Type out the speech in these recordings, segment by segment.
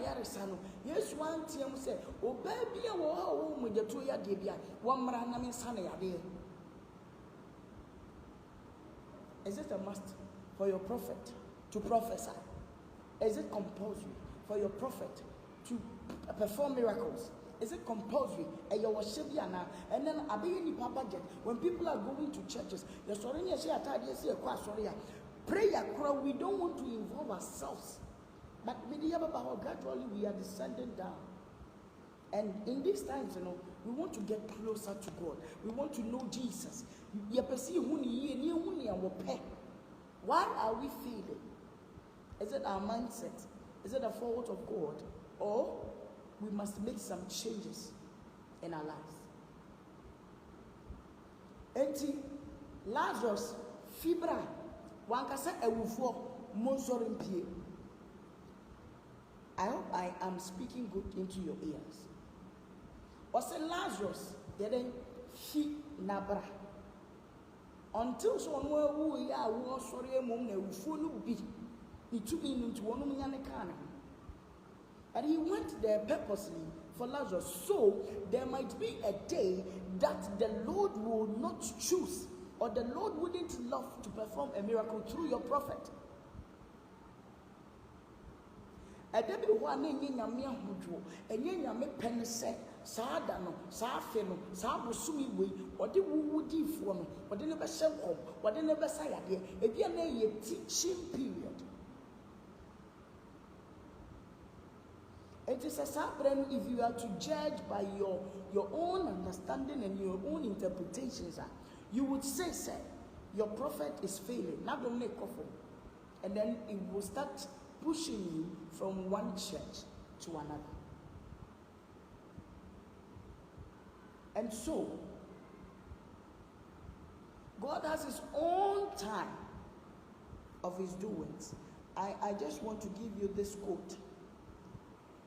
ayaresano Yesu antiam say oba bia wo ha wo mojeto ya de bia wo mra na me nsa na yade. Is it a must for your prophet to prophesy? Is it compulsory for your prophet to perform miracles? Is it compulsory? And then budget. When people are going to churches, prayer, we don't want to involve ourselves. But gradually we are descending down. And in these times, we want to get closer to God. We want to know Jesus. Why are we failing? Is it our mindset? Is it a fault of God? Or we must make some changes in our lives? Enti Lazarus fibra wankasa ewufo monsorin pie. I hope I am speaking good into your ears. Ose Lazarus didn't fi nabra until so no ya wo sori mum na ewufo no bi itu into one nyane kana. And he went there purposely for Lazarus, so there might be a day that the Lord will not choose, or the Lord wouldn't love to perform a miracle through your prophet. And then be one in Yamia Hujo, and Yamia Pense, Sadano, Safeno, Sabusumi way, what they would do for me, what they never sell home, what they never say idea, if you are a teaching period. It is a suffering if you are to judge by your own understanding and your own interpretations. You would say, your prophet is failing, not only coffee. And then it will start pushing you from one church to another. And so, God has his own time of his doings. I just want to give you this quote.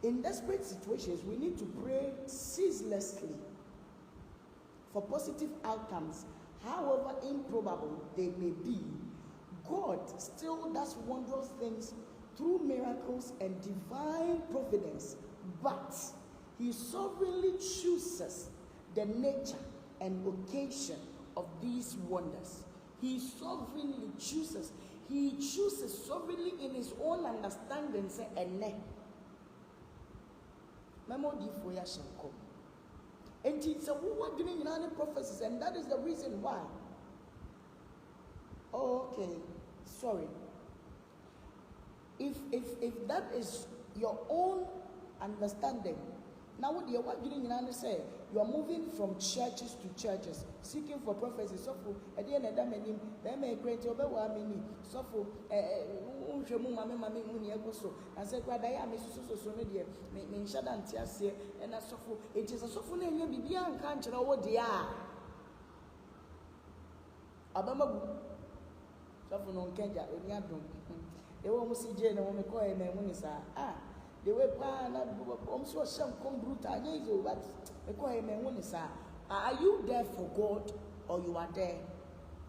In desperate situations, we need to pray ceaselessly for positive outcomes, however improbable they may be. God still does wondrous things through miracles and divine providence, but he sovereignly chooses the nature and occasion of these wonders. He sovereignly chooses. He chooses sovereignly in his own understanding. Say, Memory for ya shall come. And it's a what doing in any prophecies, and that is the reason why. Oh, okay, sorry. If that is your own understanding, now what you are doing in any say, you are moving from churches to churches, seeking for prophecies. So for at the end of that many, they may create over one many. So for I said, "What I am is so media. Me shut down tears here, and I suffer. It is a suffer name. You be young country. What they are. Abamabu. Suffer no Kenya. We are doing. They won't see Jane and woman call him and when is they were pan. I'm so some come brutal. But they call him and when is are you there for God or you are there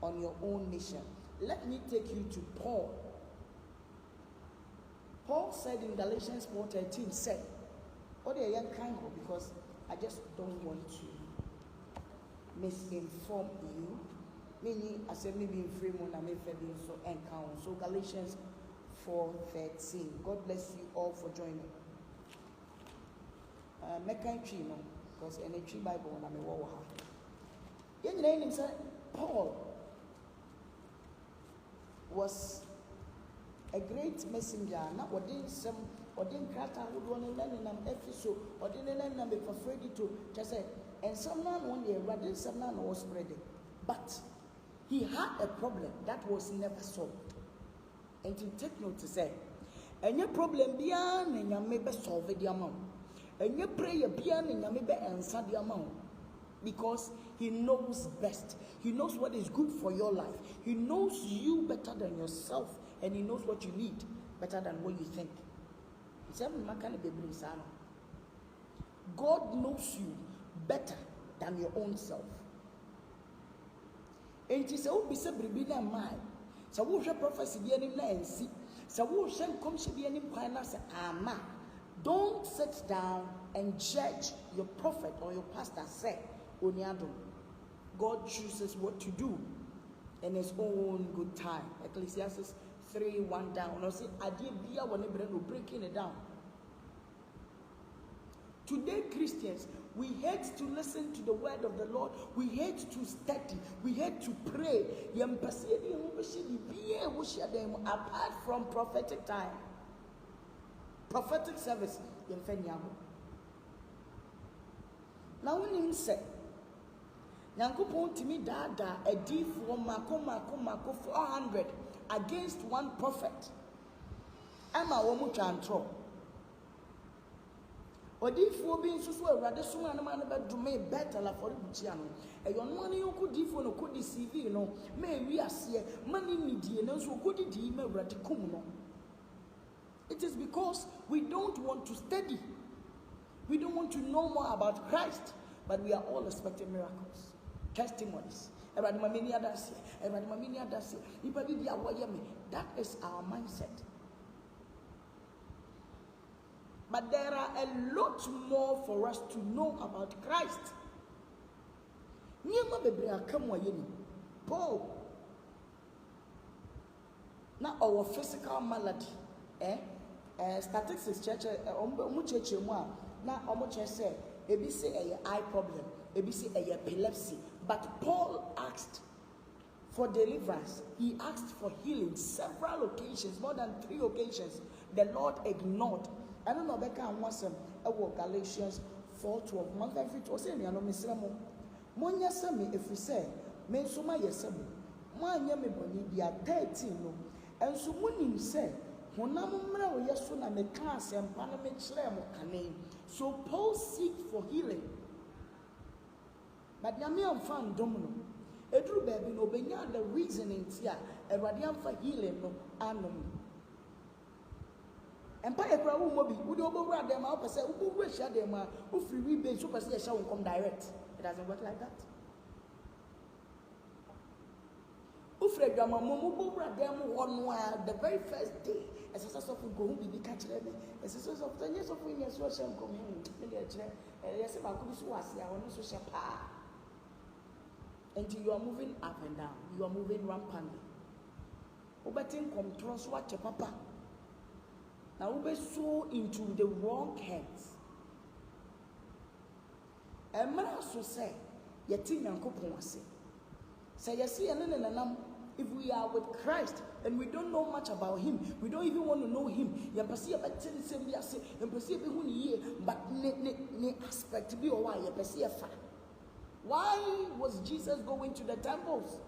on your own mission? Let me take you to Paul. Paul said in Galatians 4:13, said, "Oh, they are young kind of because I just don't want to misinform you." Meaning, I said maybe in free moon I may be so encounter. So Galatians 4:13. God bless you all for joining. Make a tree, no, because any tree Bible when I'm a war. In the name said Paul was a great messenger. Now, what did some, what didn't Krata would want to learn in an episode, or didn't learn them for Freddy to just say, and someone one day, rather, someone was spreading. But he had a problem that was never solved. And to take note to say, and your problem beyond and you may be solve the amount, and your prayer beyond and you may be answer the amount. Because he knows best. He knows what is good for your life. He knows you better than yourself. And he knows what you need better than what you think. God knows you better than your own self. And he said, "Oh, be said, be na mind. So, who shall prophecy be any land? See, so who shall come to be any plan? Ama, Don't sit down and judge your prophet or your pastor. Say, Oniado. God chooses what to do in his own good time. Ecclesiastes 3:1 down. I say, Adibia when breaking it down. Today, Christians, we hate to listen to the word of the Lord. We hate to study. We hate to pray. Apart from prophetic time, prophetic service. Now, when you say, Yankupon to me, Dada, a D for Mako 400 against one prophet. Emma Womuchantro. Odifo being so rather soon and man about to make better for Buchiano. A young money you could defo no could deceive, may we are see money media and so could it email radicum. It is because we don't want to study. We don't want to know more about Christ, but we are all expecting miracles, testimonies. That is our mindset. But there are a lot more for us to know about Christ. Paul. Now our physical malady, statistics church, now say, say eye problem, say epilepsy. But Paul asked for deliverance. He asked for healing several occasions, more than 3 occasions. The Lord ignored. I don't know Becca and Wasam, Galatians 4:12. Month every to say, no, Miss Ramo. Monya Sami, if we say, Mensuma Yesamu, Manya me boni, be a 13, no, and so when say, Honamra Yasuna me class and Parliament Shremo Cane. So Paul seek for healing. But Yamian found Domino. Edru baby no benya the reasoning here, a radiant for healing no anum. Empire crowd will be, would override them out, say, who will share them, who free rebate, super say, shall come direct. It doesn't work like that. Ufred Grandma Momo them one while the very first day, as a source of go be catch them, as a source of 10 years of winning social community, and yes, I could be was here on social power. Until you are moving up and down, you are moving rampantly. Ubeting controls what your papa. Now we so into the wrong hands. And man also say, "Yetin yankopon wase." Say you see, if we are with Christ and we don't know much about Him, we don't even want to know Him. You perceive about ten same years, you perceive who ye, but ne aspect be or why you perceive. Why was Jesus going to the temples?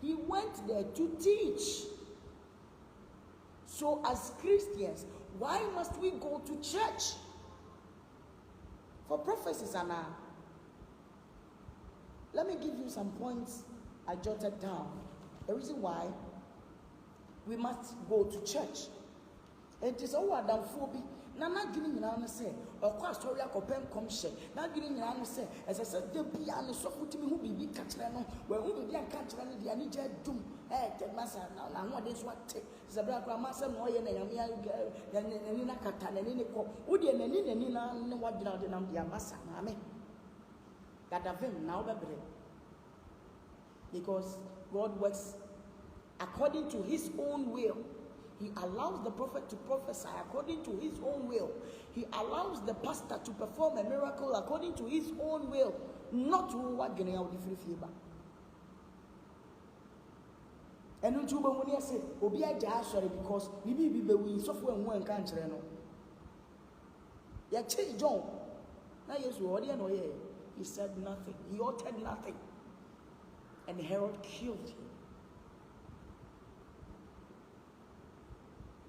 He went there to teach. So as Christians, why must we go to church? For prophecies and let me give you some points I jotted down. The reason why we must go to church. It is all about phobia. Nana giving you an say, or quite story a copen commission. Not giving you an say, as I said, the piano so put me who be Catrano, where who be a Catrano, the Anija doom, Massa, now what is what Zabra Massa, Moya, and Nina Catan, and Nina, Woody and Nina, and what did I know the Massa, Mammy? That of him now, because God works according to His own will. He allows the prophet to prophesy according to his own will. He allows the pastor to perform a miracle according to his own will, not to what getting out the free fever. And when you say, Obi I sorry because we software and one country. Ya change John. Now yes, he said nothing. He uttered nothing. And Herod killed him.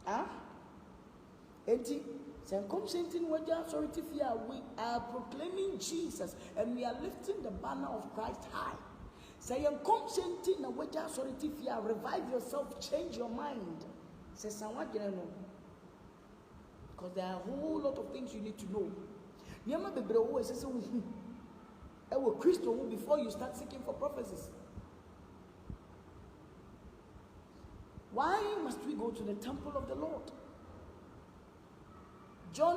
We are proclaiming Jesus and we are lifting the banner of Christ high. Say, revive yourself, change your mind. Say, because there are a whole lot of things you need to know. Before you start seeking for prophecies. Why must we go to the temple of the Lord? John